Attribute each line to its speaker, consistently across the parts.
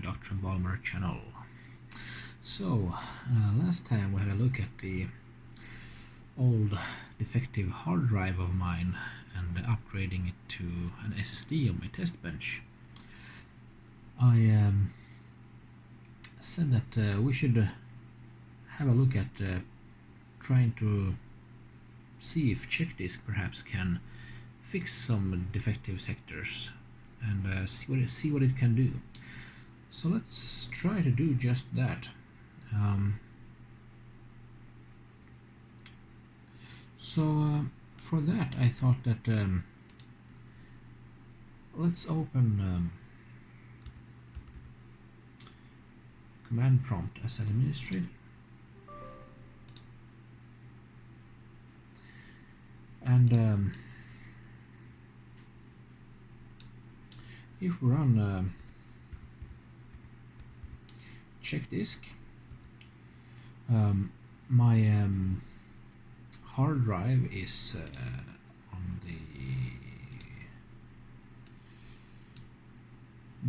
Speaker 1: the Dr. Balmer channel. So, last time we had a look at the old defective hard drive of mine and upgrading it to an SSD on my test bench. I said that we should have a look at trying to see if Checkdisk perhaps can fix some defective sectors and see what it can do. So let's try to do just that. For that I thought that let's open command prompt as an administrator, and if we run Checkdisk, my hard drive is on the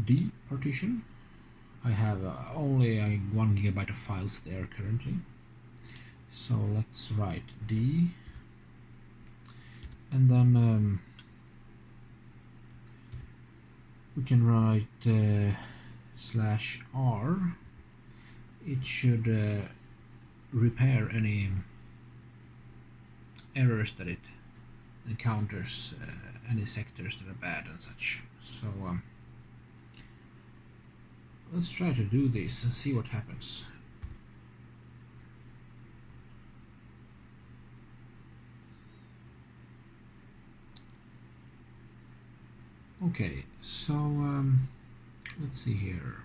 Speaker 1: D partition. I have only 1 GB of files there currently, so let's write D, and then we can write /r. It should repair any errors that it encounters, any sectors that are bad and such. So let's try to do this and see what happens. Okay, so let's see here.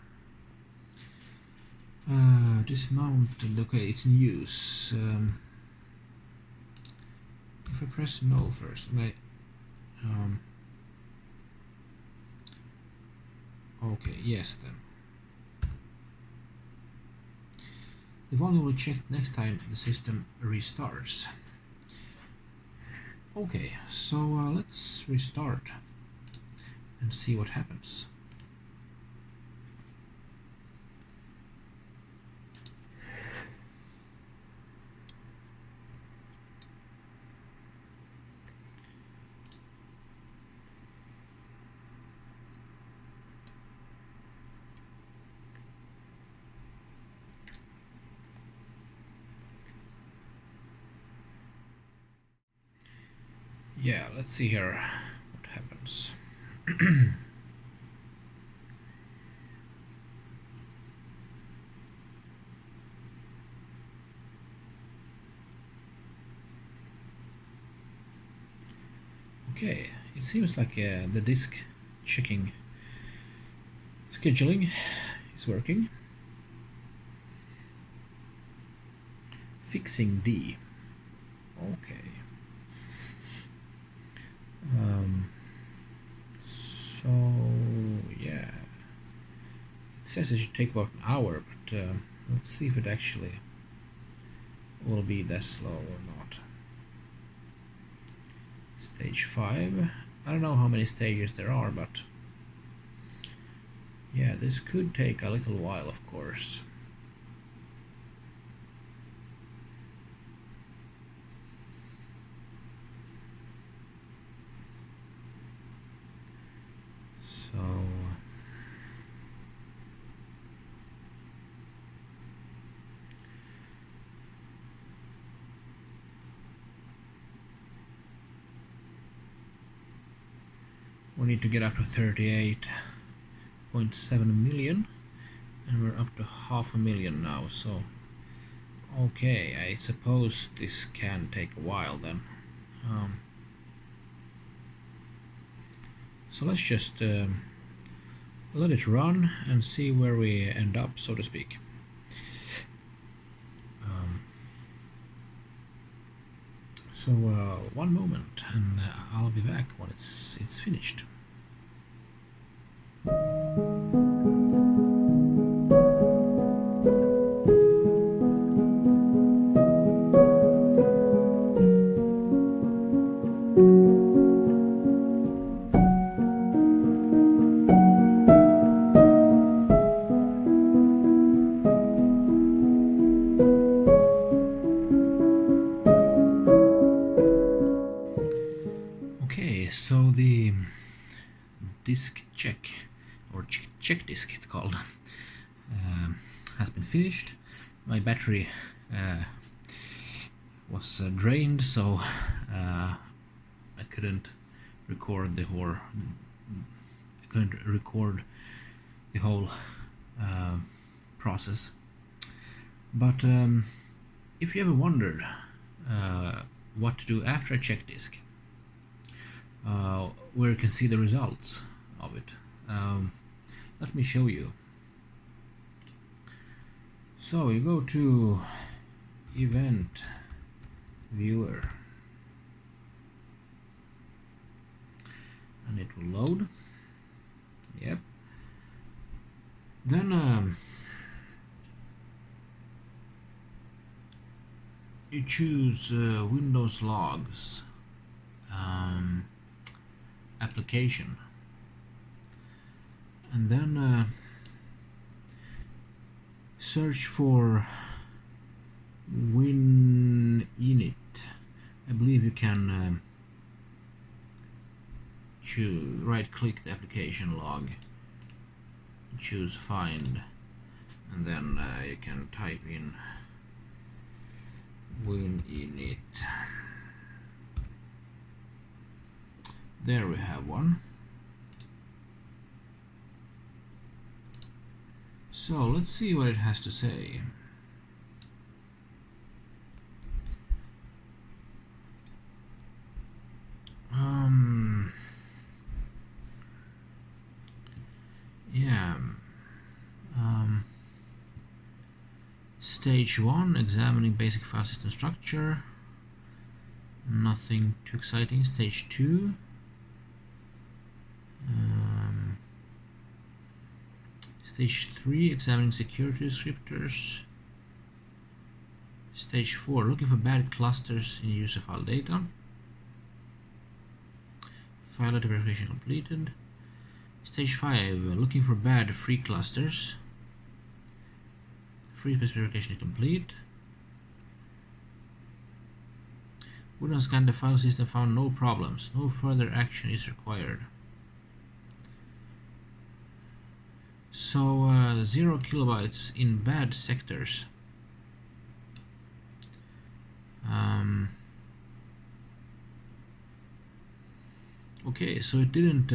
Speaker 1: Dismounted. Okay, it's in use. If I press no first, okay. Okay, yes then. The volume will check next time the system restarts. Okay, so let's restart and see what happens. Yeah, let's see here what happens. Okay, it seems like the disk checking scheduling is working. Fixing D. Okay. So yeah, it says it should take about an hour, but let's see if it actually will be that slow or not. Stage 5. I don't know how many stages there are, but yeah, this could take a little while, of course. So we need to get up to 38.7 million, and we're up to 500,000 now, so okay, I suppose this can take a while then. So let's just let it run and see where we end up, so to speak. So one moment, and I'll be back when it's finished. So the disk check, or Checkdisk it's called, has been finished. My battery was drained, so I couldn't record the whole process. But if you ever wondered what to do after a check disk, where you can see the results of it, let me show you. So you go to Event Viewer and it will load. Yep. Then you choose Windows Logs, Application, and then search for WinInit. I believe you can right click the application log, choose find, and then you can type in WinInit. There we have one. So let's see what it has to say. Stage 1, examining basic file system structure. Nothing too exciting. Stage 2. Stage 3, examining security descriptors. Stage 4, looking for bad clusters in user file data. File data verification completed. Stage 5, looking for bad free clusters. Free specification is complete. Wouldn't scan the file system, found no problems. No further action is required. So 0 kilobytes in bad sectors. Okay, so it didn't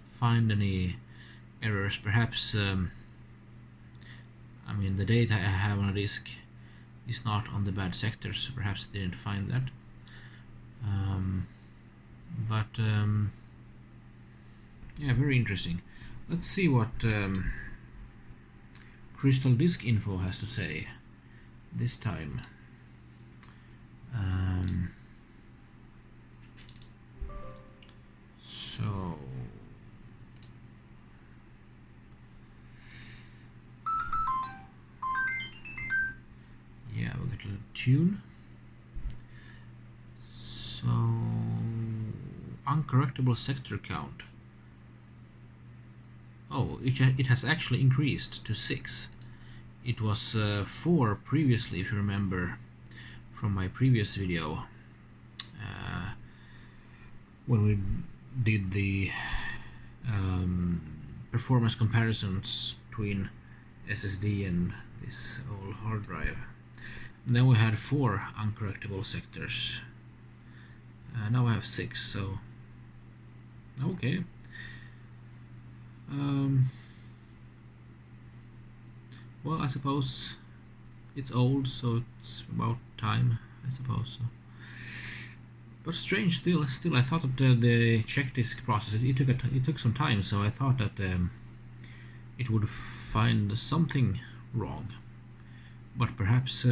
Speaker 1: find any errors. Perhaps I mean, the data I have on a disk is not on the bad sectors, so perhaps it didn't find that. Yeah, very interesting. Let's see what Crystal Disk Info has to say this time. So yeah, we'll get a little tune. So uncorrectable sector count. Oh, it has actually increased to 6. It was 4 previously, if you remember from my previous video, when we did the performance comparisons between SSD and this old hard drive. And then we had 4 uncorrectable sectors. Now I have 6, so okay. Well, I suppose it's old, so it's about time, I suppose. So. But strange, still, I thought that the check disk process it took some time, so I thought that it would find something wrong. But perhaps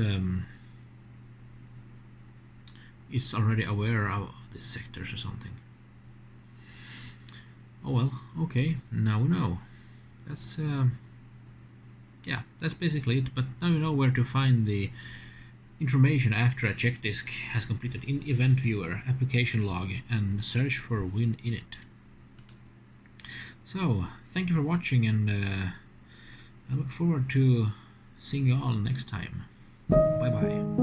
Speaker 1: it's already aware of these sectors or something. Oh well, okay, now we know. That's yeah, that's basically it. But now you know where to find the information after a check disk has completed in Event Viewer, Application Log, and search for WinInit. So thank you for watching, and I look forward to seeing you all next time. Bye bye.